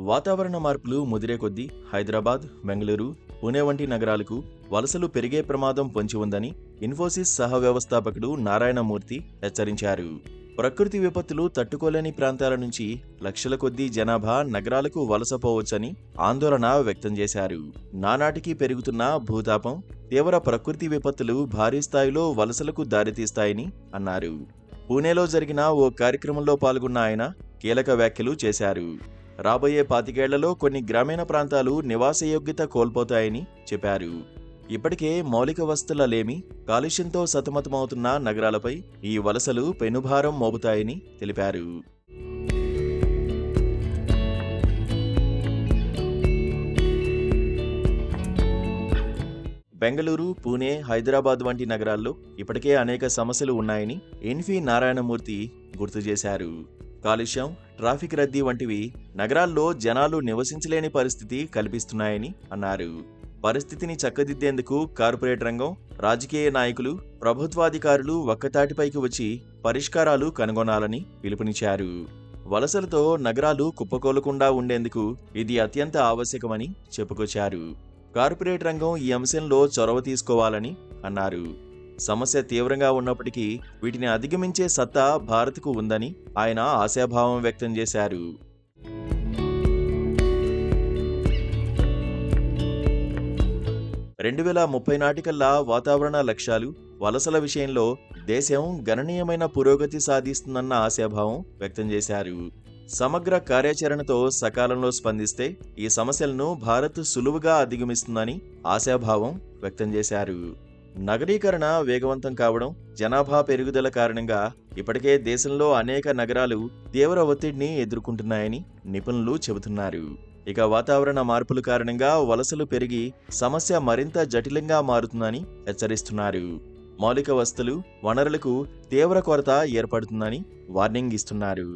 వాతావరణ మార్పులు ముదిరే కొద్దీ హైదరాబాద్, బెంగళూరు, పుణె వంటి నగరాలకు వలసలు పెరిగే ప్రమాదం పొంచి ఉందని ఇన్ఫోసిస్ సహ వ్యవస్థాపకుడు నారాయణమూర్తి హెచ్చరించారు. ప్రకృతి విపత్తులు తట్టుకోలేని ప్రాంతాల నుంచి లక్షల కొద్దీ జనాభా నగరాలకు వలసపోవచ్చని ఆందోళన వ్యక్తం చేశారు. నానాటికి పెరుగుతున్న భూతాపం, తీవ్ర ప్రకృతి విపత్తులు భారీ స్థాయిలో వలసలకు దారితీస్తాయని అన్నారు. పూణేలో జరిగిన ఓ కార్యక్రమంలో పాల్గొన్న ఆయన కీలక వ్యాఖ్యలు చేశారు. రాబోయే 25 ఏళ్లలో కొన్ని గ్రామీణ ప్రాంతాలు నివాసయోగ్యత కోల్పోతాయని చెప్పారు. ఇప్పటికే మౌలిక వసతుల లేమి, కాలుష్యంతో సతమతమవుతున్న నగరాలపై ఈ వలసలు పెనుభారం మోపుతాయని తెలిపారు. బెంగళూరు, పూణే, హైదరాబాద్ వంటి నగరాల్లో ఇప్పటికే అనేక సమస్యలు ఉన్నాయని ఎన్వి నారాయణమూర్తి గుర్తు చేశారు. కాలుష్యం, ట్రాఫిక్ రద్దీ వంటివి నగరాల్లో జనాలు నివసించలేని పరిస్థితి కల్పిస్తున్నాయని అన్నారు. పరిస్థితిని చక్కదిద్దేందుకు కార్పొరేట్ రంగం, రాజకీయ నాయకులు, ప్రభుత్వాధికారులు ఒక్కతాటిపైకి వచ్చి పరిష్కారాలు కనుగొనాలని పిలుపునిచ్చారు. వలసలతో నగరాలు కుప్పకూలకుండా ఉండేందుకు ఇది అత్యంత ఆవశ్యకమని చెప్పుకొచ్చారు. కార్పొరేట్ రంగం ఈ అంశంలో చొరవ తీసుకోవాలని అన్నారు. సమస్య తీవ్రంగా ఉన్నప్పటికీ వీటిని అధిగమించే సత్తా భారత్కు ఉందని ఆయన ఆశాభావం వ్యక్తం చేశారు. 2030 నాటికల్లా వాతావరణ లక్ష్యాలు, వలసల విషయంలో దేశం గణనీయమైన పురోగతి సాధిస్తుందన్న ఆశాభావం వ్యక్తం చేశారు. సమగ్ర కార్యాచరణతో సకాలంలో స్పందిస్తే ఈ సమస్యలను భారత్ సులువుగా అధిగమిస్తుందని ఆశాభావం వ్యక్తం చేశారు. నగరీకరణ వేగవంతం కావడం, జనాభా పెరుగుదల కారణంగా ఇప్పటికే దేశంలో అనేక నగరాలు తీవ్ర ఒత్తిడిని ఎదుర్కొంటున్నాయని నిపుణులు చెబుతున్నారు. ఇక వాతావరణ మార్పుల కారణంగా వలసలు పెరిగి సమస్య మరింత జటిలంగా మారుతుందని హెచ్చరిస్తున్నారు. మౌలిక వసతులు, వనరులకు తీవ్ర కొరత ఏర్పడుతుందని వార్నింగ్ ఇస్తున్నారు.